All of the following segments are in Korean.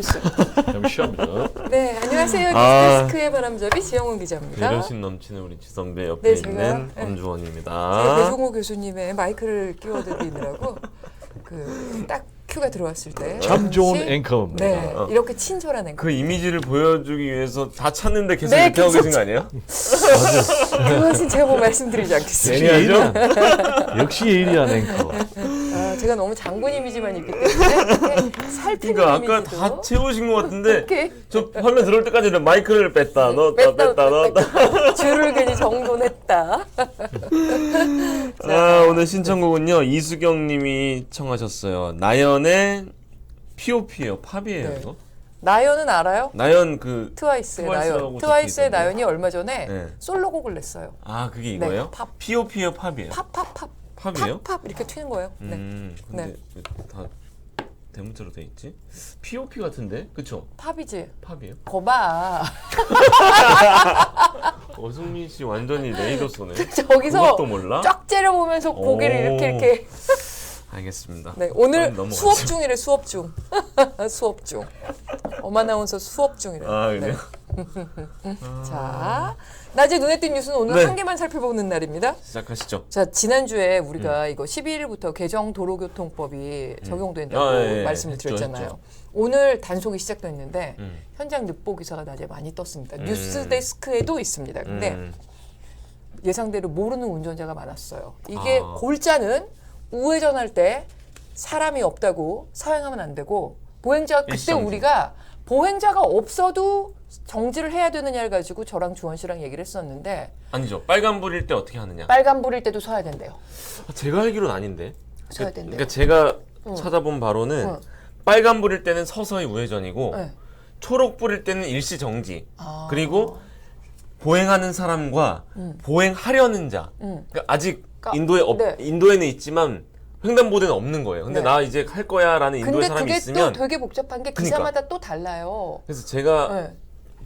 잠시만요. 네, 안녕하세요. 뉴스데스크의 바람잡이 지영훈 기자입니다. 배려심 넘치는 우리 지선배 옆에 있는 엄주원입니다. 제가 배종호 교수님의 마이크를 끼워드리느라고 딱 큐가 들어왔을 때 참 좋은 앵커입니다. 네, 이렇게 친절한 앵커. 그 이미지를 보여주기 위해서 다 찾는데 계속 이렇게 하고 계신 거 아니에요? 그것은 제가 뭐 말씀드리지 않겠습니다. 예리하죠? 역시 예리한 앵커. 제가 너무 장군 이미지만 있기 때문에 살피는 그러니까 아까 이미지도 다 채우신 것 같은데 이렇게. 저 화면 들어올 때까지는 마이크를 뺐다 넣었다. 줄을 괜히 정돈했다. 오늘 신청곡은요 이수경 님이 청하셨어요. 나연의 P.O.P예요. 팝이에요. 네. 이거? 나연은 알아요? 나연 그 트와이스의 트와이스라고 나연. 트와이스의 적혀있던데. 나연이 얼마 전에 네. 솔로곡을 냈어요. 아 그게 네, 이거예요? 팝. P.O.P예요? 팝이에요? 팝. 팝이에요? 팝 이렇게 튀는 거예요. 네. 근데 네. 다 대문자로 돼 있지? P.O.P 같은데? 그쵸? 팝이지. 팝이에요? 거봐. 어승민 씨 완전히 레이더 쏘네. 저기서 그것도 몰라? 쫙 째려보면서 고개를 이렇게. 알겠습니다. 네, 오늘 넘어가죠. 수업 중이래. 수업 중. 수업 중. 엄아나운서 수업 중이래. 아 그래요? 자, 낮에 눈에 띈 뉴스는 오늘 네. 한 개만 살펴보는 날입니다. 시작하시죠. 자, 지난주에 우리가 이거 12일부터 개정 도로교통법이 적용된다고 말씀을 드렸잖아요. 했죠. 오늘 단속이 시작됐는데 음. 현장 늑보 기사가 낮에 많이 떴습니다. 뉴스데스크에도 있습니다. 근데 예상대로 모르는 운전자가 많았어요. 이게 골자는 우회전할 때 사람이 없다고 서행하면 안 되고 보행자 그때 일시정지. 우리가 보행자가 없어도 정지를 해야 되느냐를 가지고 저랑 주원 씨랑 얘기를 했었는데 아니죠. 빨간불일 때 어떻게 하느냐? 빨간불일 때도 서야 된대요. 제가 알기로는 아닌데. 서야 된대요. 그러니까 제가 찾아본 바로는 응. 빨간불일 때는 서서히 우회전이고 네. 초록불일 때는 일시 정지. 아. 그리고 보행하는 사람과 보행하려는 자. 그러니까 아직 네. 인도에는 있지만 횡단보도는 없는 거예요. 근데 네. 나 이제 할 거야라는 인도의 근데 사람이 그게 있으면 또 되게 복잡한 게 기사마다 또 달라요. 그래서 제가 네.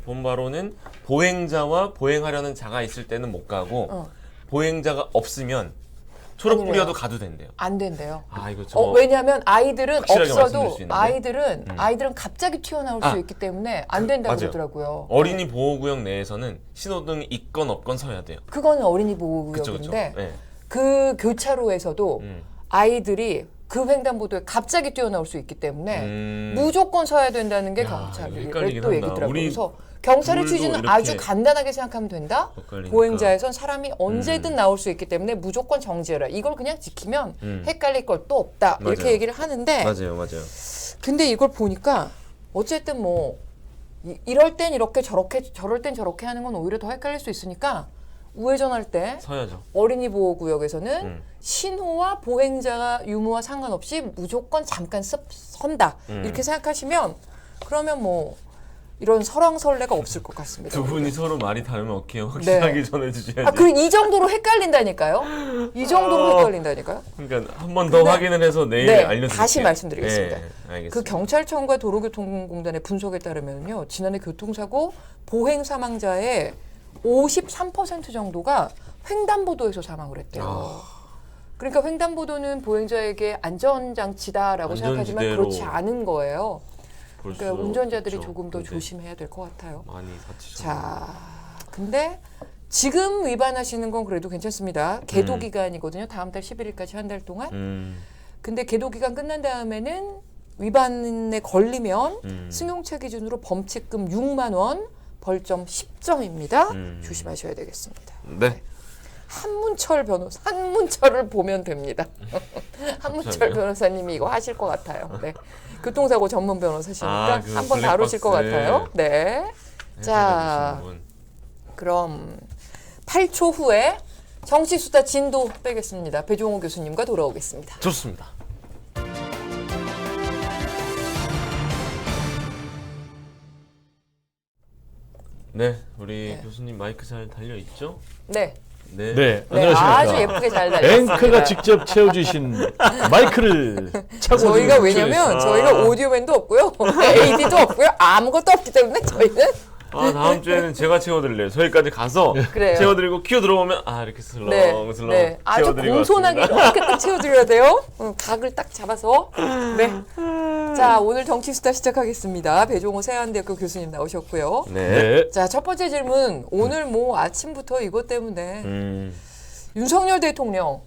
본 바로는 보행자와 보행하려는 자가 있을 때는 못 가고 보행자가 없으면 초록불이어도 가도 된대요. 안 된대요. 아 이거 저 왜냐하면 아이들은 확실하게 말씀드릴 없어도 수 있는데? 아이들은 갑자기 튀어나올 수 있기 때문에 안 된다고 맞아요. 그러더라고요. 어린이 보호구역 내에서는 신호등이 있건 없건 서야 돼요. 그거는 어린이 그쵸, 보호구역인데 그쵸. 네. 그 교차로에서도 음. 아이들이 그 횡단보도에 갑자기 뛰어나올 수 있기 때문에 무조건 서야 된다는 게 야, 경찰의 헷갈리긴 또 한다. 얘기더라고요. 우리 그래서 경찰의 둘도 취지는 이렇게 아주 간단하게 생각하면 된다. 헷갈리니까. 보행자에선 사람이 언제든 나올 수 있기 때문에 무조건 정지해라. 이걸 그냥 지키면 헷갈릴 걸 또 없다. 맞아요. 이렇게 얘기를 하는데 맞아요. 근데 이걸 보니까 어쨌든 뭐 이럴 땐 이렇게 저럴 땐 저렇게 하는 건 오히려 더 헷갈릴 수 있으니까 우회전할 때 서야죠. 어린이 보호구역에서는 신호와 보행자가 유무와 상관없이 무조건 잠깐 선다 이렇게 생각하시면 그러면 뭐 이런 설왕설래가 없을 것 같습니다. 두 분이 서로 말이 다르면 어떻게 확실하게 전해주셔야지. 이 정도로 헷갈린다니까요. 이 정도로 헷갈린다니까요. 그러니까 한 번 더 확인을 해서 내일 네, 알려드릴게요. 다시 말씀드리겠습니다. 네, 알겠습니다. 그 경찰청과 도로교통공단의 분석에 따르면요, 지난해 교통사고 보행 사망자의 53% 정도가 횡단보도에서 사망을 했대요. 그러니까 횡단보도는 보행자에게 안전장치다라고 생각하지만 안전지대로 그렇지 않은 거예요. 그러니까 볼수 운전자들이 있죠. 조금 더 근데 조심해야 될 것 같아요. 많이 다치죠. 자, 근데 지금 위반하시는 건 그래도 괜찮습니다. 계도 기간이거든요. 다음 달 11일까지 한 달 동안. 근데 계도 기간 끝난 다음에는 위반에 걸리면 승용차 기준으로 범칙금 6만 원, 벌점 10점입니다. 조심하셔야 되겠습니다. 네. 한문철을 보면 됩니다. 한문철 변호사님이 이거 하실 것 같아요. 네. 교통사고 전문 변호사시니까 그 한번 다루실 것 블랙박스. 같아요. 네. 자, 그럼 8초 후에 정치수다 진도 빼겠습니다. 배종호 교수님과 돌아오겠습니다. 좋습니다. 네, 우리 교수님 마이크 잘 달려 있죠? 네. 네. 네, 네, 안녕하십니까. 아주 예쁘게 잘 달렸습니다. 앵커가 직접 채워주신 마이크를 차고 저희가 지금 왜냐면 아. 저희가 오디오맨도 없고요. AD도 없고요. 아무것도 없기 때문에 저희는 아 다음 주에는 제가 채워드릴래요. 저기까지 가서 그래요. 채워드리고 큐 들어오면 이렇게 슬렁슬렁 네. 아주 채워드리고 공손하게 왔습니다. 이렇게 딱 채워드려야 돼요. 각을 딱 잡아서. 네. 자, 오늘 정치수다 시작하겠습니다. 배종호 세안대학교 교수님 나오셨고요. 네. 자, 첫 번째 질문. 오늘 뭐 아침부터 이것 때문에 음. 윤석열 대통령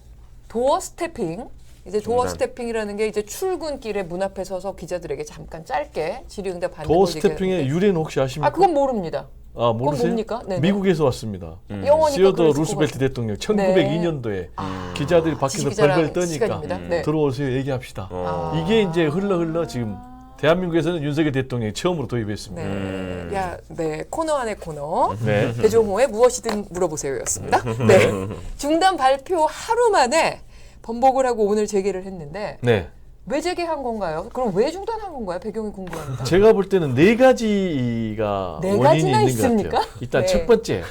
도어 스태핑. 이제 도어 중단. 스태핑이라는 게 이제 출근길에 문 앞에 서서 기자들에게 잠깐 짧게 질의응답 받는 도어 거 스태핑의 유래는 혹시 아십니까? 그건 모릅니다. 아, 모르세요? 뭡니까? 네네. 미국에서 왔습니다. 영어니까 시어더 그러실 루스벨트 것 대통령 1902년도에 기자들이 밖에서 지식기자랑 벌벌 떠니까 시간입니다. 네. 들어오세요 얘기합시다. 어. 이게 이제 흘러 지금 대한민국에서는 윤석열 대통령이 처음으로 도입했습니다. 네. 야, 네. 코너 안의 코너. 네. 배종호의 무엇이든 물어보세요였습니다. 네. 중단 발표 하루 만에 번복을 하고 오늘 재개를 했는데 네. 왜 재개한 건가요? 그럼 왜 중단한 건가요? 배경이 궁금합니다. 제가 볼 때는 네 가지가 네 원인이 가지나 있는 있습니까? 것 같아요. 일단 네. 첫 번째,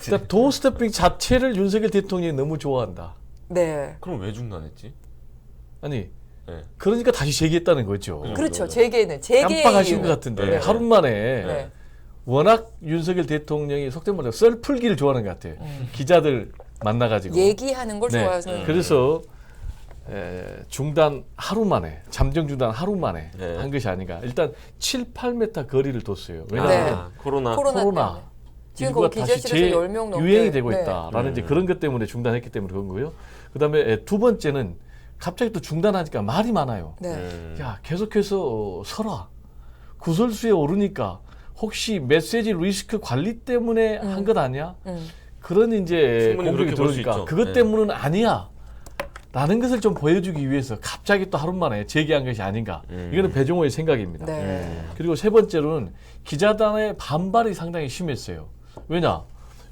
일단 도어 스태핑 자체를 윤석열 대통령이 너무 좋아한다. 네. 그럼 왜 중단했지? 아니, 네. 그러니까 다시 재개했다는 거죠. 그렇죠. 재개는 재개의 깜빡하신 이유는. 것 같은데 네. 하루 만에 네. 워낙 윤석열 대통령이 속된 말로 썰 풀기를 좋아하는 것 같아요. 기자들 만나가지고. 얘기하는 걸 네. 좋아해서 그래서 중단 하루 만에 잠정 중단 하루 만에 네. 한 것이 아닌가. 일단 7, 8m 거리를 뒀어요. 네. 왜냐하면 코로나. 코로나 때문에. 지금 일부가 거기 다시 기자실에서 10명 넘게 유행이 되고 네. 있다라는 이제 그런 것 때문에 중단했기 때문에 그런 거고요. 그다음에 두 번째는 갑자기 또 중단하니까 말이 많아요. 네. 야, 계속해서 서라. 구설수에 오르니까 혹시 메시지 리스크 관리 때문에 한 것 아니야? 그런 이제 충분히 공격이 그렇게 볼수 들어오니까 있죠. 그것 네. 때문은 아니야. 라는 것을 좀 보여주기 위해서 갑자기 또 하루 만에 재개한 것이 아닌가. 이거는 배종호의 생각입니다. 네. 그리고 세 번째로는 기자단의 반발이 상당히 심했어요. 왜냐?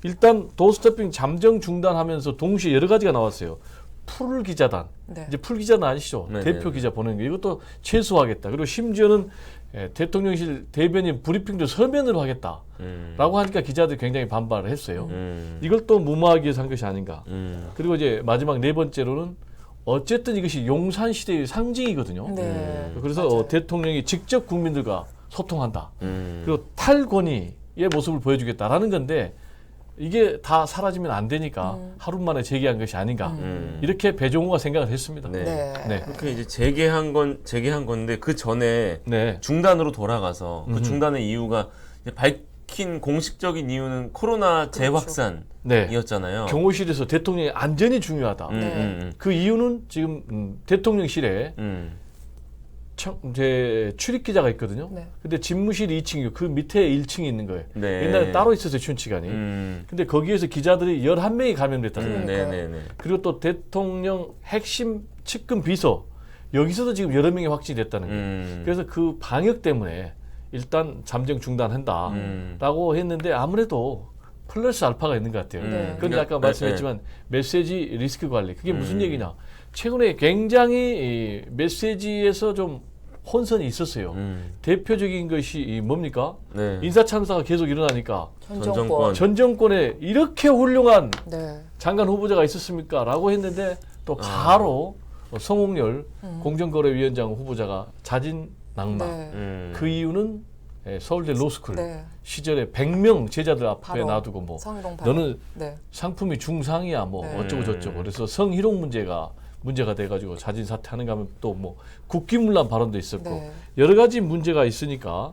일단 도스태핑 잠정 중단하면서 동시에 여러 가지가 나왔어요. 풀 기자단. 네. 이제 풀 기자단 아시죠? 네, 대표 네. 기자 보내는 거. 이것도 최소화하겠다. 그리고 심지어는 대통령실 대변인 브리핑도 서면으로 하겠다라고 하니까 기자들이 굉장히 반발을 했어요. 이걸 또 무마하기 위해서 한 것이 아닌가. 그리고 이제 마지막 네 번째로는 어쨌든 이것이 용산 시대의 상징이거든요. 네. 그래서 맞아요. 대통령이 직접 국민들과 소통한다. 그리고 탈권위의 모습을 보여주겠다라는 건데 이게 다 사라지면 안 되니까 하루 만에 재개한 것이 아닌가. 이렇게 배종호가 생각을 했습니다. 네. 네. 네. 그렇게 이제 재개한 건데 그 전에 네. 중단으로 돌아가서 그 중단의 이유가 이제 밝힌 공식적인 이유는 코로나 재확산이었잖아요. 네. 경호실에서 대통령의 안전이 중요하다. 네. 그 이유는 지금 대통령실에 이제 출입 기자가 있거든요. 네. 근데 집무실 2층이고 그 밑에 1층이 있는 거예요. 네. 옛날에 따로 있었어요, 춘치관이. 근데 거기에서 기자들이 11명이 감염됐다는 거예요. 네네네. 그리고 또 대통령 핵심 측근 비서 여기서도 지금 여러 명이 확진이 됐다는 거예요. 그래서 그 방역 때문에 일단 잠정 중단한다라고 했는데 아무래도 플러스 알파가 있는 것 같아요. 네. 그런데 아까 네, 말씀했지만 메시지 리스크 관리 그게 무슨 얘기냐? 최근에 굉장히 이 메시지에서 좀 혼선이 있었어요. 대표적인 것이 이 뭡니까? 네. 인사참사가 계속 일어나니까 전 전 정권. 정권. 전 정권에 이렇게 훌륭한 네. 장관 후보자가 있었습니까? 라고 했는데 또 바로 성홍열 공정거래위원장 후보자가 자진 낙마. 네. 그 이유는 서울대 로스쿨 네. 시절에 100명 제자들 앞에 바로 놔두고 뭐 성희롱 바로. 너는 네. 상품이 중상이야 뭐 네. 어쩌고 저쩌고 그래서 성희롱 문제가 돼가지고 자진 사퇴하는가 하면 또 뭐 국기문란 발언도 있었고 네. 여러 가지 문제가 있으니까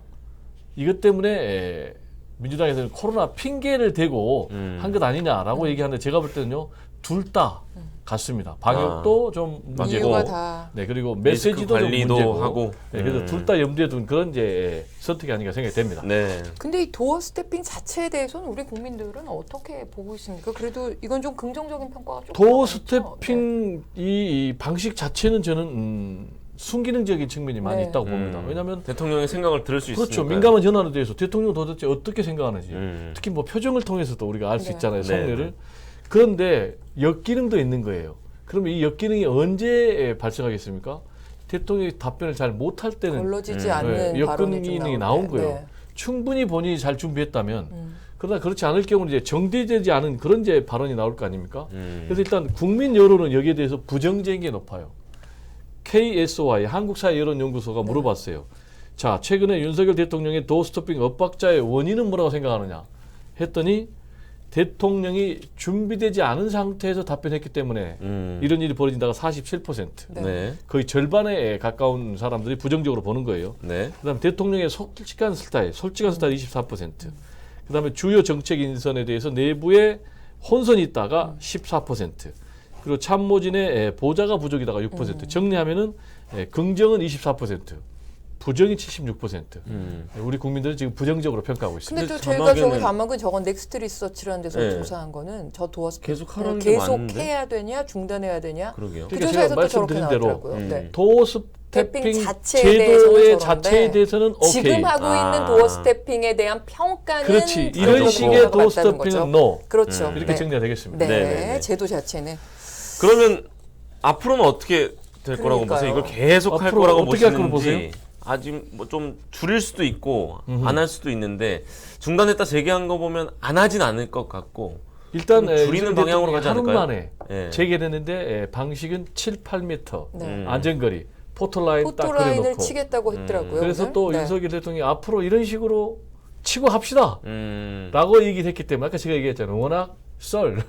이것 때문에 민주당에서는 코로나 핑계를 대고 한 것 아니냐라고 얘기하는데 제가 볼 때는요 둘 다 같습니다. 방역도 좀 문제고, 이유가 다. 네 그리고 리스크 메시지도 좀 관리도 문제고, 하고. 네, 그래서 둘 다 염두에 둔 그런 이제 선택이 아닌가 생각이 됩니다. 네. 근데 이 도어 스태핑 자체에 대해서는 우리 국민들은 어떻게 보고 있습니까? 그래도 이건 좀 긍정적인 평가가 좀 도어 많죠? 스태핑 이 방식 자체는 저는 순기능적인 측면이 많이 네. 있다고 봅니다. 왜냐하면 대통령의 생각을 들을 수 그렇죠. 있으니까. 민감한 현안에 대해서 대통령 도대체 어떻게 생각하는지 특히 뭐 표정을 통해서도 우리가 알 수 네. 있잖아요. 네. 성례를. 그런데 역기능도 있는 거예요. 그러면 이 역기능이 언제 발생하겠습니까? 대통령이 답변을 잘 못할 때는 걸러지지 않는 발언이 좀 역기능이 나오는데. 나온 거예요. 네. 충분히 본인이 잘 준비했다면 그러나 그렇지 않을 경우는 이제 정제되지 않은 그런 이제 발언이 나올 거 아닙니까? 그래서 일단 국민 여론은 여기에 대해서 부정적인 게 높아요. KSOI 한국사회여론연구소가 물어봤어요. 자, 최근에 윤석열 대통령의 도어스토핑 엇박자의 원인은 뭐라고 생각하느냐 했더니 대통령이 준비되지 않은 상태에서 답변했기 때문에 이런 일이 벌어진다가 47%. 네. 거의 절반에 가까운 사람들이 부정적으로 보는 거예요. 네. 그다음에 대통령의 솔직한 스타일 24%. 그다음에 주요 정책 인선에 대해서 내부에 혼선이 있다가 14%. 그리고 참모진의 보좌가 부족이다가 6%. 정리하면은 긍정은 24%. 부정이 76%. 우리 국민들은 지금 부정적으로 평가하고 있습니다. 근데 또 저희가 저기 자막은 저건 넥스트 리서치라는 데서 네. 조사한 거는 저 도어스 계속 하라는 게 계속 맞는데? 해야 되냐 중단해야 되냐 그러게요. 그 그러니까 조사에서 제가 또 저렇게 말씀드린 대로 나오더라고요. 네. 도어스태핑 스태핑 자체에 제도의 대해서는 자체에 대해서는 오케이. 지금 하고 있는 도어 스태핑에 대한 평가는 그렇지. 다른 이런 정도가 식의 맞다는 도어 거죠. 스태핑은 no. 그렇죠. 이렇게 네. 정리가 되겠습니다. 네. 네네네. 제도 자체는 그러면 앞으로는 어떻게 될 거라고 그러니까요. 보세요? 이걸 계속 할 앞으로 거라고 어떻게 할 거로 보시는지 아직 뭐 좀 줄일 수도 있고 안 할 수도 있는데 중단했다 재개한 거 보면 안 하진 않을 것 같고 일단 좀 줄이는 방향으로 가지 하루 않을까요? 만에 예. 재개됐는데 방식은 7, 8m 네. 안전거리 포토라인 딱 포토라인을 그려놓고 치겠다고 했더라고요. 그래서 오늘. 또 네. 윤석열 대통령이 앞으로 이런 식으로 치고 합시다 음. 라고 얘기를 했기 때문에 아까 제가 얘기했잖아요. 워낙 썰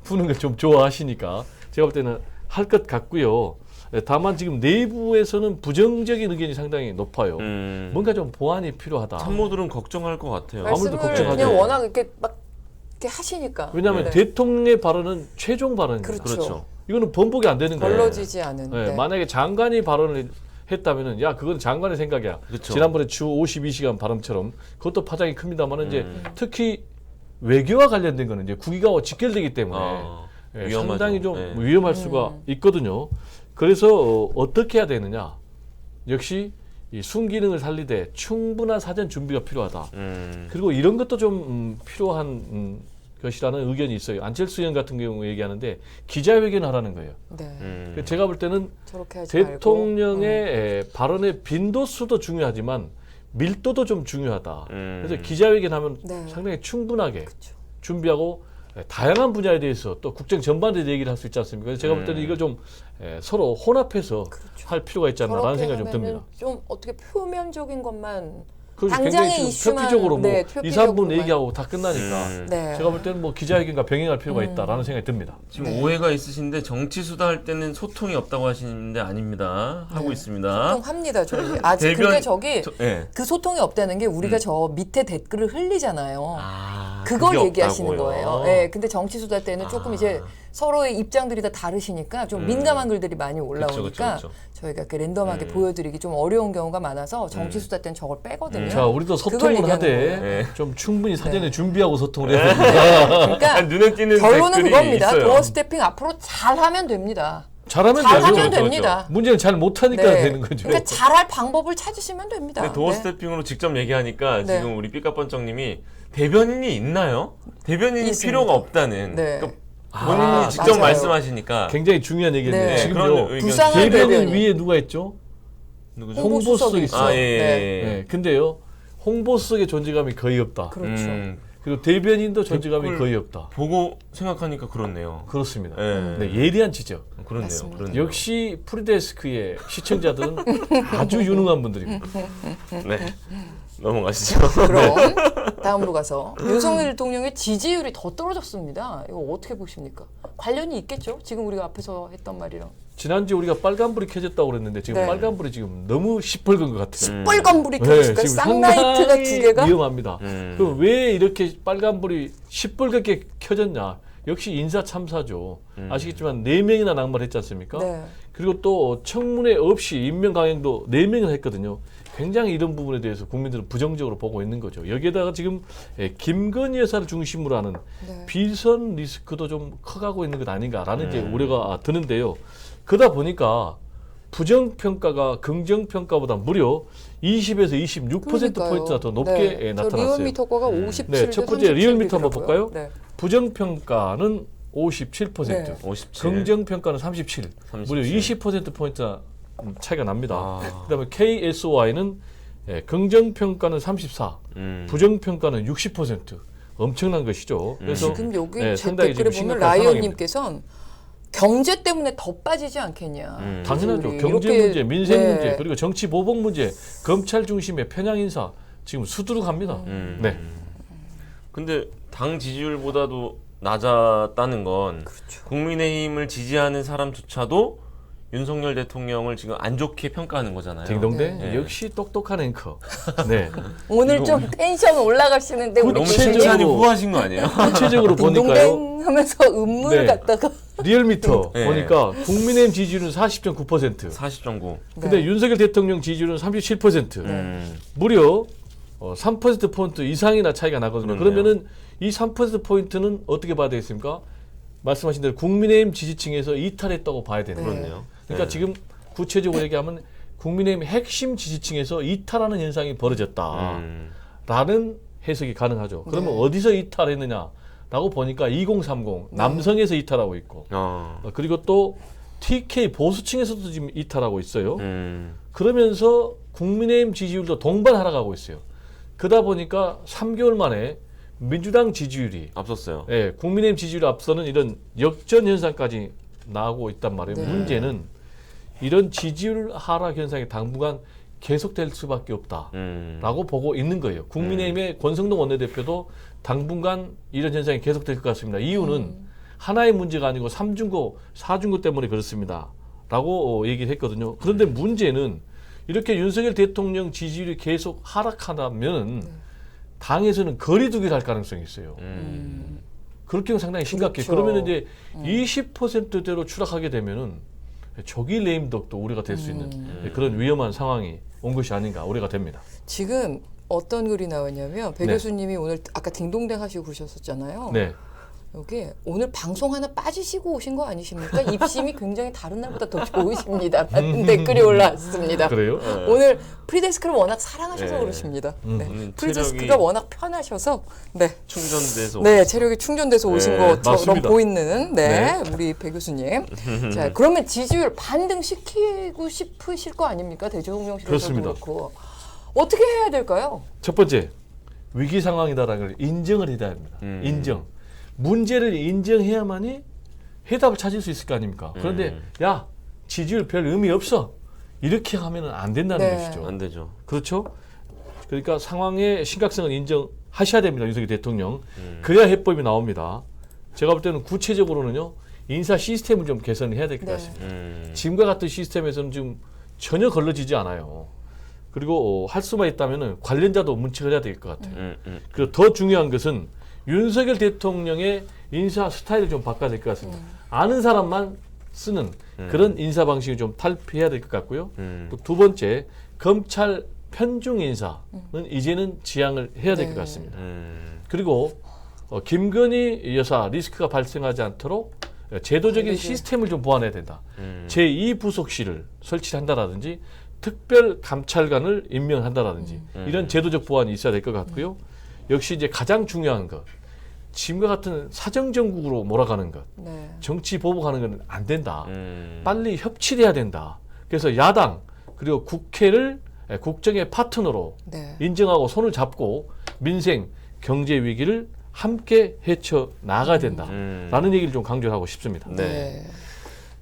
푸는 걸 좀 좋아하시니까 제가 볼 때는 할 것 같고요. 다만 지금 내부에서는 부정적인 의견이 상당히 높아요. 뭔가 좀 보완이 필요하다. 참모들은 걱정할 것 같아요. 아무래도 말씀을 걱정하죠. 그냥 워낙 이렇게 막 이렇게 하시니까. 왜냐하면 네. 대통령의 발언은 최종 발언이에요. 그렇죠. 그렇죠. 이거는 번복이 안 되는 거예요. 걸러지지 않은. 네, 네. 만약에 장관이 발언을 했다면은 야 그건 장관의 생각이야. 그렇죠. 지난번에 주 52시간 발언처럼 그것도 파장이 큽니다만은 이제 특히 외교와 관련된 거는 이제 국익하고 직결되기 때문에 위험하죠. 상당히 좀 네. 위험할 수가 있거든요. 그래서 어떻게 해야 되느냐? 역시 이 순기능을 살리되 충분한 사전 준비가 필요하다. 그리고 이런 것도 좀 필요한 것이라는 의견이 있어요. 안철수 의원 같은 경우 얘기하는데 기자회견 하라는 거예요. 네. 제가 볼 때는 저렇게 하지 대통령의 발언의 빈도수도 중요하지만 밀도도 좀 중요하다. 그래서 기자회견하면 네. 상당히 충분하게 그렇죠. 준비하고 다양한 분야에 대해서 또 국정 전반에 대해 얘기를 할 수 있지 않습니까? 그래서 제가 볼 때는 이걸 좀 서로 혼합해서 할 필요가 있지 않나라는 생각이 좀 듭니다. 좀 어떻게 표면적인 것만 그래서 당장의 굉장히 이슈만 표피적으로 뭐 네, 2, 3분 표피적으로만. 얘기하고 다 끝나니까 네. 제가 볼 때는 뭐 기자회견과 병행할 필요가 있다라는 생각이 듭니다. 지금 네. 오해가 있으신데 정치 수다 할 때는 소통이 없다고 하시는데 아닙니다. 하고 있습니다. 소통합니다. 저희 아직 대변- 근데 저기 예. 그 소통이 없다는 게 우리가 저 밑에 댓글을 흘리잖아요. 아, 그걸 그게 얘기하시는 없다고요? 거예요. 예, 근데 정치 수다 때는 조금 이제 서로의 입장들이 다 다르시니까 좀 민감한 글들이 많이 올라오니까 그쵸. 저희가 이렇게 랜덤하게 보여드리기 좀 어려운 경우가 많아서 정치 수다 때는 저걸 빼거든요. 자, 우리도 그걸 소통을 얘기하는 하되 거예요. 좀 충분히 사전에 준비하고 소통을 해야 됩니다. 그러니까 눈에 띄는 결론은 댓글이 그겁니다. 있어요. 도어 스태핑 앞으로 잘하면 됩니다. 잘하면 잘하면 되죠. 됩니다. 문제는 잘 못하니까 네. 되는 거죠. 그러니까 잘할 방법을 찾으시면 됩니다. 근데 도어 네. 스태핑으로 직접 얘기하니까 네. 지금 우리 삐까번쩍님이 대변인이 있나요? 대변인이 있습니다. 필요가 없다는. 네. 그러니까 본인이 직접 맞아요. 말씀하시니까 굉장히 중요한 얘기인데 네. 지금요 그런 의견 부상한 대변인 대변인. 위에 누가 있죠? 누구죠? 홍보수석이 있어요. 아, 예, 예. 네. 네. 근데요 홍보수석의 존재감이 거의 없다. 그렇죠. 그리고 대변인도 존재감이 댓글 거의 없다. 보고 생각하니까 그렇네요. 그렇습니다. 예. 네, 예리한 지적. 그렇네요. 맞습니다. 그렇네요. 역시 프리데스크의 시청자들은 아주 유능한 분들입니다. 네. 넘어가시죠. 그럼 다음으로 가서 윤석열 대통령의 지지율이 더 떨어졌습니다. 이거 어떻게 보십니까? 관련이 있겠죠? 지금 우리가 앞에서 했던 말이랑. 지난주에 우리가 빨간불이 켜졌다고 그랬는데 지금 네. 빨간불이 지금 너무 시뻘건 것 같아요. 뻘건불이 네, 켜졌을까요? 지금 쌍라이트가 상당히 두 개가? 위험합니다. 그럼 왜 이렇게 빨간불이 시뻘겋게 켜졌냐? 역시 인사 참사죠. 아시겠지만 4명이나 낙마했지 않습니까? 네. 그리고 또 청문회 없이 임명 강행도 4명을 했거든요. 굉장히 이런 부분에 대해서 국민들은 부정적으로 보고 있는 거죠. 여기에다가 지금 김건희 여사를 중심으로 하는 네. 비선 리스크도 좀 커가고 있는 것 아닌가라는 이제 우려가 드는데요. 그러다 보니까 부정평가가 긍정평가보다 무려 20에서 26%포인트나 더 높게 네. 저 나타났어요. 리얼미터가 57대 네, 첫 번째 리얼미터 한번 37이더라고요. 볼까요? 네. 부정평가는 57%, 네. 57. 긍정평가는 37, 37. 무려 20%포인트 차이가 납니다. 아. 그다음에 KSOI는 긍정평가는 34, 부정평가는 60%. 엄청난 것이죠. 그래서 지금 여기 네, 제 상당히 댓글에 지금 보면 심각한 라이언님께서는 경제 때문에 더 빠지지 않겠냐. 당연하죠. 지지율이. 경제 이렇게, 문제, 민생 네. 문제, 그리고 정치 보복 문제, 검찰 중심의 편향 인사 지금 수두룩합니다. 네. 근데 당 지지율보다도 낮았다는 건 그렇죠. 국민의힘을 지지하는 사람조차도 윤석열 대통령을 지금 안 좋게 평가하는 거잖아요. 딩동댕 네. 역시 똑똑한 앵커. 네. 오늘 이거 좀 텐션 올라가시는데 우리 너무 구체적으로- 칭찬이 후하신 거 아니에요? 구체적으로 보니까요. 딩동댕 하면서 음물 네. 갖다가 리얼미터 네. 보니까 국민의힘 지지율은 40.9%. 40.9. 근데 네. 윤석열 대통령 지지율은 37%. 무려 3%포인트 이상이나 차이가 나거든요. 그렇네요. 그러면은 이 3%포인트는 어떻게 봐야 되겠습니까? 말씀하신 대로 국민의힘 지지층에서 이탈했다고 봐야 되는 거예요. 그렇네요. 그러니까 네. 지금 구체적으로 얘기하면 국민의힘 핵심 지지층에서 이탈하는 현상이 벌어졌다라는 해석이 가능하죠. 그러면 네. 어디서 이탈했느냐라고 보니까 2030 남성에서 이탈하고 있고 그리고 또 TK 보수층에서도 지금 이탈하고 있어요. 그러면서 국민의힘 지지율도 동반 하락하고 있어요. 그러다 보니까 3개월 만에 민주당 지지율이 앞섰어요. 예, 국민의힘 지지율 앞서는 이런 역전 현상까지 나오고 있단 말이에요. 네. 문제는 이런 지지율 하락 현상이 당분간 계속될 수밖에 없다라고 보고 있는 거예요. 국민의힘의 권성동 원내대표도 당분간 이런 현상이 계속될 것 같습니다. 이유는 하나의 문제가 아니고 3중고, 4중고 때문에 그렇습니다. 라고 얘기를 했거든요. 그런데 문제는 이렇게 윤석열 대통령 지지율이 계속 하락하다면 당에서는 거리두기를 할 가능성이 있어요. 그렇게 하면 상당히 심각해요. 그렇죠. 그러면 이제 20%대로 추락하게 되면은 조기 레임덕도 우려가 될 수 있는 그런 위험한 상황이 온 것이 아닌가 우려가 됩니다. 지금 어떤 글이 나왔냐면 배 네. 교수님이 오늘 아까 딩동댕 하시고 그러셨었잖아요. 네. 여기 오늘 방송 하나 빠지시고 오신 거 아니십니까? 입심이 굉장히 다른 날보다 더 좋으십니다. 라는 댓글이 올라왔습니다. 그래요? 오늘 프리데스크를 워낙 사랑하셔서 네. 그러십니다. 네. 오늘 프리데스크가 체력이 워낙 편하셔서 네. 충전돼서 네, 체력이 충전돼서 오신 네, 것처럼 맞습니다. 보이는 네, 우리 배 교수님. 자, 그러면 지지율 반등시키고 싶으실 거 아닙니까? 대통령실에서도 그렇습니다. 그렇고. 어떻게 해야 될까요? 첫 번째 위기 상황이다라는 걸 인정을 해야 됩니다. 인정. 문제를 인정해야만이 해답을 찾을 수 있을 거 아닙니까? 그런데 야 지지율 별 의미 없어 이렇게 하면은 안 된다는 네. 것이죠. 안 되죠. 그렇죠? 그러니까 상황의 심각성을 인정하셔야 됩니다. 윤석열 대통령. 그래야 해법이 나옵니다. 제가 볼 때는 구체적으로는요. 인사 시스템을 좀 개선을 해야 될 것 네. 같습니다. 지금과 같은 시스템에서는 지금 전혀 걸러지지 않아요. 그리고 할 수만 있다면 관련자도 문책을 해야 될 것 같아요. 그리고 더 중요한 것은 윤석열 대통령의 인사 스타일을 좀 바꿔야 될 것 같습니다. 아는 사람만 쓰는 그런 인사 방식을 좀 탈피해야 될 것 같고요. 또 두 번째, 검찰 편중 인사는 이제는 지양을 해야 될 것 네. 같습니다. 그리고 김건희 여사 리스크가 발생하지 않도록 제도적인 시스템을 좀 보완해야 된다. 제2부속실을 설치한다라든지 특별 감찰관을 임명한다라든지 이런 제도적 보완이 있어야 될 것 같고요. 역시 이제 가장 중요한 것, 지금과 같은 사정정국으로 몰아가는 것, 네. 정치 보복하는 건 안 된다. 빨리 협치돼야 된다. 그래서 야당 그리고 국회를 국정의 파트너로 네. 인정하고 손을 잡고 민생, 경제 위기를 함께 헤쳐 나가야 된다라는 얘기를 좀 강조하고 싶습니다. 네.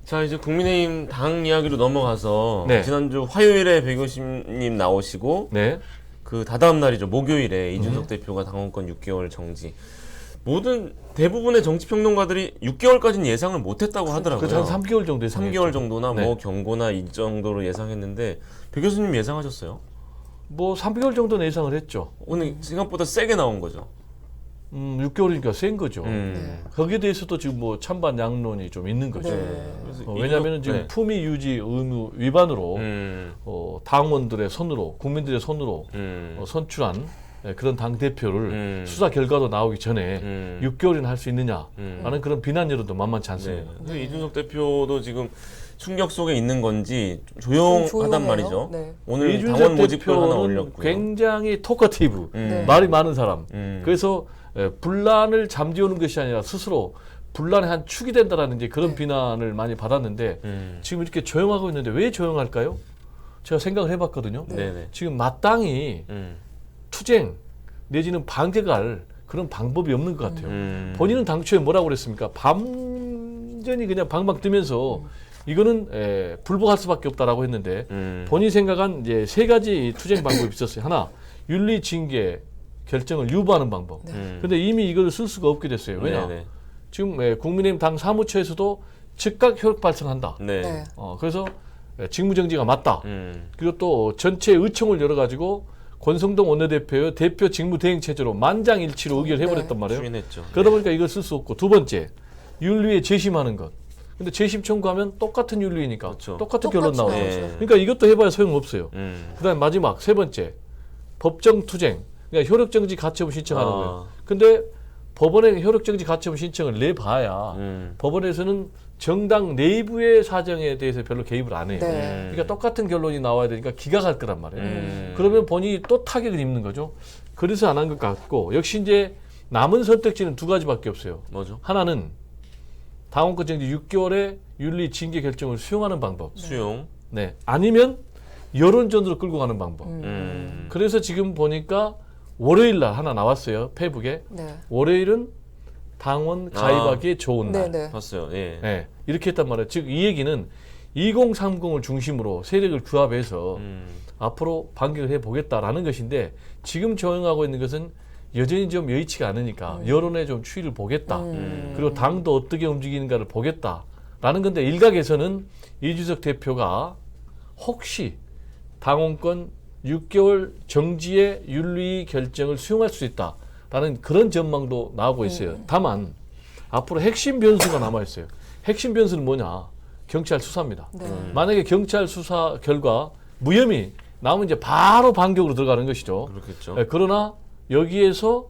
자, 이제 국민의힘 당 이야기로 넘어가서 네. 지난주 화요일에 배 교수님 나오시고 네. 그 다다음 날이죠. 목요일에 이준석 대표가 당원권 6개월 정지. 모든 대부분의 정치평론가들이 6개월까지는 예상을 못했다고 하더라고요. 그래서 한 3개월 정도 예상했죠. 3개월 정도나 네. 뭐 경고나 이 정도로 예상했는데 배 교수님 예상하셨어요? 뭐 3개월 정도는 예상을 했죠. 오늘 생각보다 세게 나온 거죠. 6개월이니까 센 거죠. 네. 거기에 대해서도 지금 뭐 찬반 양론이 좀 있는 거죠. 네. 그래서 왜냐하면 지금 네. 품위 유지 의무 위반으로 당원들의 손으로 국민들의 손으로 선출한 그런 당 대표를 수사 결과도 나오기 전에 6개월이나 할 수 있느냐라는 그런 비난 여론도 만만치 네. 않습니다. 근데 이준석 대표도 지금 충격 속에 있는 건지 좀 조용하단 조용해요. 말이죠. 네. 오늘 이준석 당원 모집글 하나 대표는 올렸고요. 굉장히 토커티브, 네. 말이 많은 사람. 음. 그래서 분란을 잠재우는 것이 아니라 스스로 분란의 한 축이 된다라는 이제 그런 네. 비난을 많이 받았는데 지금 이렇게 조용하고 있는데 왜 조용할까요? 제가 생각을 해봤거든요. 네네. 지금 마땅히 투쟁 내지는 방제갈 그런 방법이 없는 것 같아요. 본인은 당초에 뭐라고 그랬습니까? 완전히 그냥 방방 뜨면서 이거는 불복할 수밖에 없다라고 했는데 본인이 생각한 이제 세 가지 투쟁 방법이 있었어요. 하나, 윤리 징계 결정을 유보하는 방법. 근데 이미 이걸 쓸 수가 없게 됐어요. 왜냐? 네네. 지금 국민의힘 당 사무처에서도 즉각 효력 발생한다. 네. 네. 그래서 직무정지가 맞다. 그리고 또 전체 의총을 열어가지고 권성동 원내대표의 대표 직무대행체제로 만장일치로 의결해버렸단 말이에요. 추인했죠. 그러다 보니까 이걸 쓸 수 없고, 두 번째, 윤리에 재심하는 것. 근데 재심 청구하면 똑같은 윤리니까 그렇죠. 똑같은 결론 똑같이 나오죠. 나오죠. 그러니까 이것도 해봐야 소용없어요. 그다음 마지막 세 번째, 법정 투쟁. 그러니까 효력정지 가처분 신청하는 거예요. 근데 법원에 효력정지 가처분 신청을 내봐야 법원에서는 정당 내부의 사정에 대해서 별로 개입을 안 해요. 네. 그러니까 똑같은 결론이 나와야 되니까 기가 갈 거란 말이에요. 그러면 본인이 또 타격을 입는 거죠. 그래서 안 한 것 같고, 역시 이제 남은 선택지는 두 가지밖에 없어요. 뭐죠? 하나는 당원권 정지 6개월의 윤리 징계 결정을 수용하는 방법. 수용. 네. 아니면 여론전으로 끌고 가는 방법. 음. 그래서 지금 보니까 월요일 날 하나 나왔어요. 페북에. 네. 월요일은 당원 가입하기 좋은 날. 네. 봤어요. 예. 네, 이렇게 했단 말이에요. 즉 이 얘기는 2030을 중심으로 세력을 규합해서 앞으로 반격을 해보겠다라는 것인데, 지금 조용하고 있는 것은 여전히 좀 여의치가 않으니까 여론의 좀 추이를 보겠다. 그리고 당도 어떻게 움직이는가를 보겠다라는 건데, 일각에서는 이준석 대표가 혹시 당원권 6개월 정지의 윤리 결정을 수용할 수 있다라는 그런 전망도 나오고 있어요. 다만 앞으로 핵심 변수가 남아 있어요. 핵심 변수는 뭐냐? 경찰 수사입니다. 네. 만약에 경찰 수사 결과 무혐의 나오면 이제 바로 반격으로 들어가는 것이죠. 그렇겠죠. 그러나 여기에서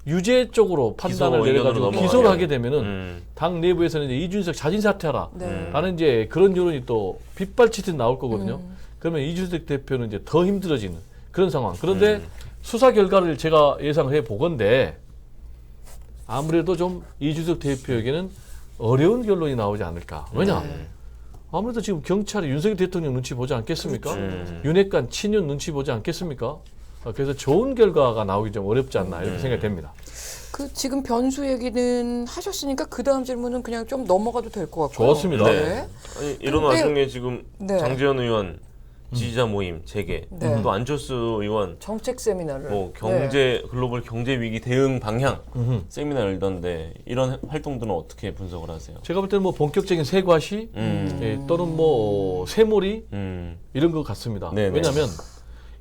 유죄 쪽으로 판단을 기소 내려가지고 의견으로 기소를 넘어가게. 하게 되면은 당 내부에서는 이제 이준석 자진 사퇴하라 네. 라는 이제 그런 여론이 또 빗발치듯 나올 거거든요. 그러면 이준석 대표는 이제 더 힘들어지는 그런 상황. 그런데 수사 결과를 제가 예상을 해 보건데, 아무래도 좀 이준석 대표에게는 어려운 결론이 나오지 않을까. 왜냐? 아무래도 지금 경찰이 윤석열 대통령 눈치 보지 않겠습니까? 윤핵관 친윤 눈치 보지 않겠습니까? 그래서 좋은 결과가 나오기 좀 어렵지 않나 이렇게 생각이 됩니다. 그 지금 변수 얘기는 하셨으니까 그 다음 질문은 그냥 좀 넘어가도 될 것 같고요. 좋습니다. 네. 아니, 이런 근데- 와중에 지금 네. 장제원 의원 지지자 모임 재개, 네. 또 안철수 의원 정책 세미나를. 뭐 경제 글로벌 경제 위기 대응 방향 세미나 열던데, 이런 활동들은 어떻게 분석을 하세요? 제가 볼 때는 뭐 본격적인 세과시 또는 뭐 세몰이 이런 것 같습니다. 네네. 왜냐하면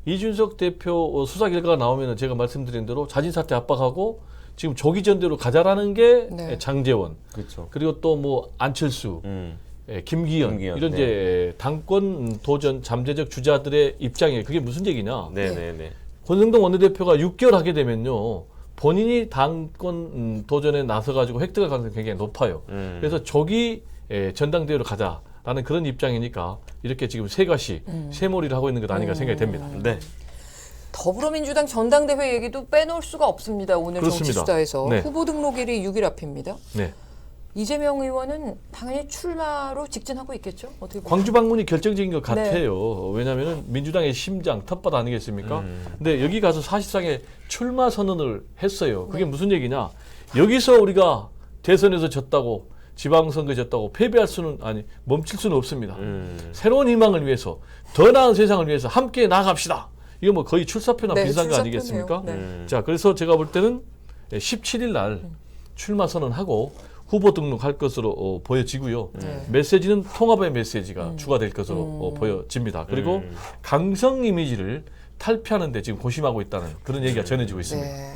이준석 대표 수사 결과가 나오면 제가 말씀드린 대로 자진 사퇴 압박하고 지금 조기 전대로 가자라는 게 네. 장제원, 그렇죠. 그리고 또 뭐 안철수, 김기현 김기현, 이런 이제 당권 도전 잠재적 주자들의 입장에 그게 무슨 얘기냐? 네네네. 권성동 원내대표가 6개월 하게 되면요, 본인이 당권 도전에 나서가지고 획득할 가능성이 굉장히 높아요. 그래서 조기 전당대회로 가자라는 그런 입장이니까 이렇게 지금 세가시, 세몰이를 하고 있는 것 아닌가 생각이 됩니다. 네. 더불어민주당 전당대회 얘기도 빼놓을 수가 없습니다. 오늘 그렇습니다. 정치수다에서 네. 후보 등록일이 6일 앞입니다. 네. 이재명 의원은 당연히 출마로 직진하고 있겠죠? 어떻게 보세요? 광주 방문이 결정적인 것 네. 같아요. 왜냐하면 민주당의 심장, 텃밭 아니겠습니까? 근데 여기 가서 사실상의 출마 선언을 했어요. 그게 무슨 얘기냐? 여기서 우리가 대선에서 졌다고, 지방선거에 졌다고 패배할 수는, 아니, 멈출 수는 없습니다. 새로운 희망을 위해서, 더 나은 세상을 위해서 함께 나아갑시다. 이거 뭐 거의 출사표나 네, 비슷한 거 출사표네요. 아니겠습니까? 네. 자, 그래서 제가 볼 때는 17일 날 출마 선언하고 후보 등록할 것으로 보여지고요. 네. 메시지는 통합의 메시지가 추가될 것으로 보여집니다. 그리고 강성 이미지를 탈피하는 데 지금 고심하고 있다는 그런 얘기가 전해지고 있습니다. 네.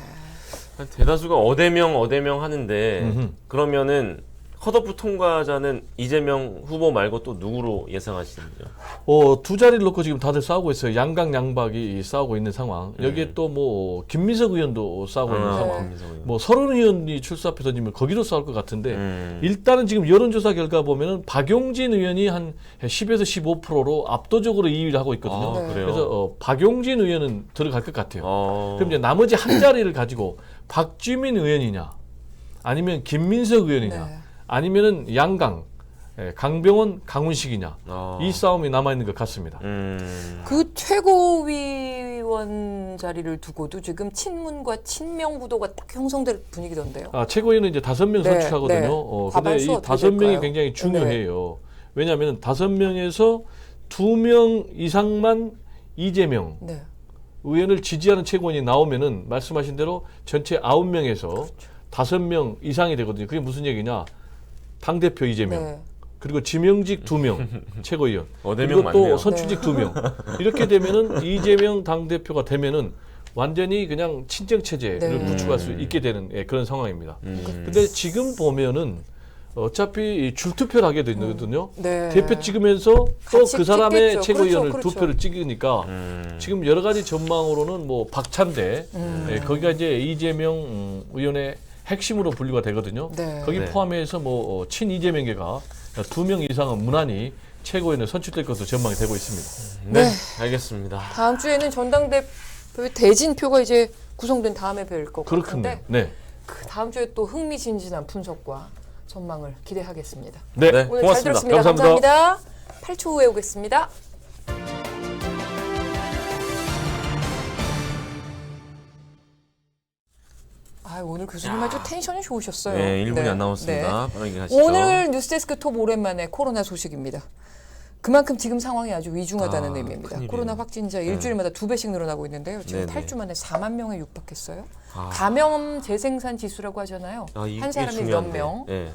대다수가 어대명 하는데, 그러면은 컷오프 통과자는 이재명 후보 말고 또 누구로 예상하시는지요? 두 자리를 놓고 지금 다들 싸우고 있어요. 양강 양박이 싸우고 있는 상황. 여기에 또 뭐 김민석 의원도 싸우고 있는 상황. 김민석 의원. 뭐 서른 의원이 출사표 던지면 거기도 싸울 것 같은데, 일단은 지금 여론조사 결과 보면은 박용진 의원이 한 10에서 15%로 압도적으로 2위를 하고 있거든요. 아, 그래요? 그래서 박용진 의원은 들어갈 것 같아요. 그럼 이제 네. 나머지 한 자리를 가지고 박주민 의원이냐, 아니면 김민석 의원이냐, 네. 아니면은 양강, 강병원, 강훈식이냐, 아. 이 싸움이 남아 있는 것 같습니다. 그 최고위원 최고위원 자리를 두고도 지금 친문과 친명 구도가 딱 형성될 분위기던데요. 최고위원은 이제 5명 네, 선출하거든요. 네. 근데 이 과반수 어떻게 5명이 될까요? 굉장히 중요해요. 왜냐하면 5명에서 2명 이상만 이재명 네. 의원을 지지하는 최고위원이 나오면은 말씀하신 대로 전체 9명에서 5명 이상이 되거든요. 그게 무슨 얘기냐? 당대표 이재명. 네. 그리고 지명직 2명 최고위원. 네 그리고 명 또 많네요. 선출직 2명. 이렇게 되면은 이재명 당대표가 되면은 완전히 그냥 친정 체제를 네. 구축할 수 있게 되는 그런 상황입니다. 근데 지금 보면은 어차피 이 줄투표를 하게 되거든요. 네. 대표 찍으면서 또 같이 그 사람의 찍겠죠. 최고위원을 그렇죠, 2표를 찍으니까 지금 여러 가지 전망으로는 뭐 박찬대 거기가 이제 이재명 의원의 핵심으로 분류가 되거든요. 네. 거기 네. 포함해서 뭐 친 이재명계가 2명 이상은 무난히 최고위원에 선출될 것으로 전망이 되고 있습니다. 네, 네. 알겠습니다. 다음 주에는 전당대표의 대진표가 이제 구성된 다음에 뵐 것 그렇군요. 같은데 네. 그 다음 주에 또 흥미진진한 분석과 전망을 기대하겠습니다. 네. 네. 오늘 고맙습니다. 잘 들었습니다. 감사합니다. 감사합니다. 8초 후에 오겠습니다. 오늘 교수님 아주 텐션이 좋으셨어요. 네, 1분이 안 남았습니다. 빠르게 가시죠. 오늘 뉴스데스크 톱 오랜만에 코로나 소식입니다. 그만큼 지금 상황이 아주 위중하다는 의미입니다. 큰일이네요. 코로나 확진자 일주일마다 2배씩 늘어나고 있는데요. 지금 네네. 8주 만에 4만 명에 육박했어요. 아. 감염 재생산 지수라고 하잖아요. 이게 한 사람이 몇 중요한데. 명. 네.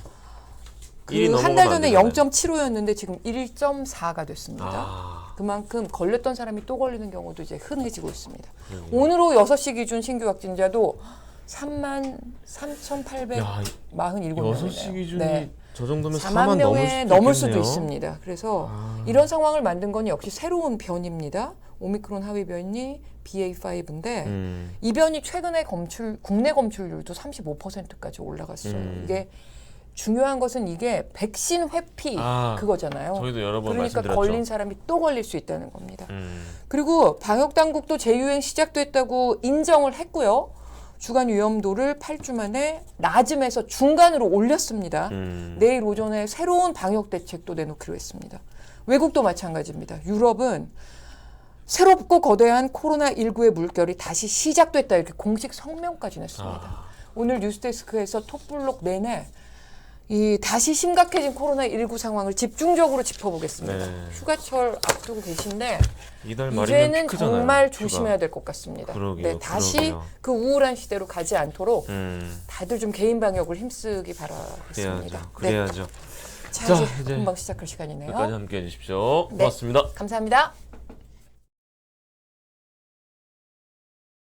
그 일이 한 넘어가면 달 안 전에 되잖아요. 0.75였는데 지금 1.4가 됐습니다. 아. 그만큼 걸렸던 사람이 또 걸리는 경우도 이제 흔해지고 있습니다. 오늘 오후 6시 기준 신규 확진자도 33,847명이네요. 6시 기준이 저 정도면 4만 4만 명에 넘을 수도 있겠네요. 있습니다. 그래서 이런 상황을 만든 건 역시 새로운 변입니다. 오미크론 하위 변이 BA5인데 이 변이 최근에 국내 검출률도 35%까지 올라갔어요. 이게 중요한 것은 이게 백신 회피 그거잖아요. 저희도 여러 번 그러니까 말씀드렸죠. 걸린 사람이 또 걸릴 수 있다는 겁니다. 그리고 방역 당국도 재유행 시작됐다고 인정을 했고요. 주간 위험도를 8주 만에 낮음에서 중간으로 올렸습니다. 내일 오전에 새로운 방역 대책도 내놓기로 했습니다. 외국도 마찬가지입니다. 유럽은 새롭고 거대한 코로나19의 물결이 다시 시작됐다 이렇게 공식 성명까지 냈습니다. 오늘 뉴스데스크에서 톱블록 내내 이 다시 심각해진 코로나19 상황을 집중적으로 짚어보겠습니다. 네. 휴가철 앞두고 계신데 이달 말이면 이제는 피크잖아요. 정말 휴가. 조심해야 될 것 같습니다. 그러게요, 다시 그러게요. 그 우울한 시대로 가지 않도록 음, 다들 좀 개인 방역을 힘쓰기 바라겠습니다. 그래야죠. 자, 자, 이제 이제 금방 시작할 시간이네요. 끝까지 함께해 주십시오. 네. 고맙습니다. 감사합니다.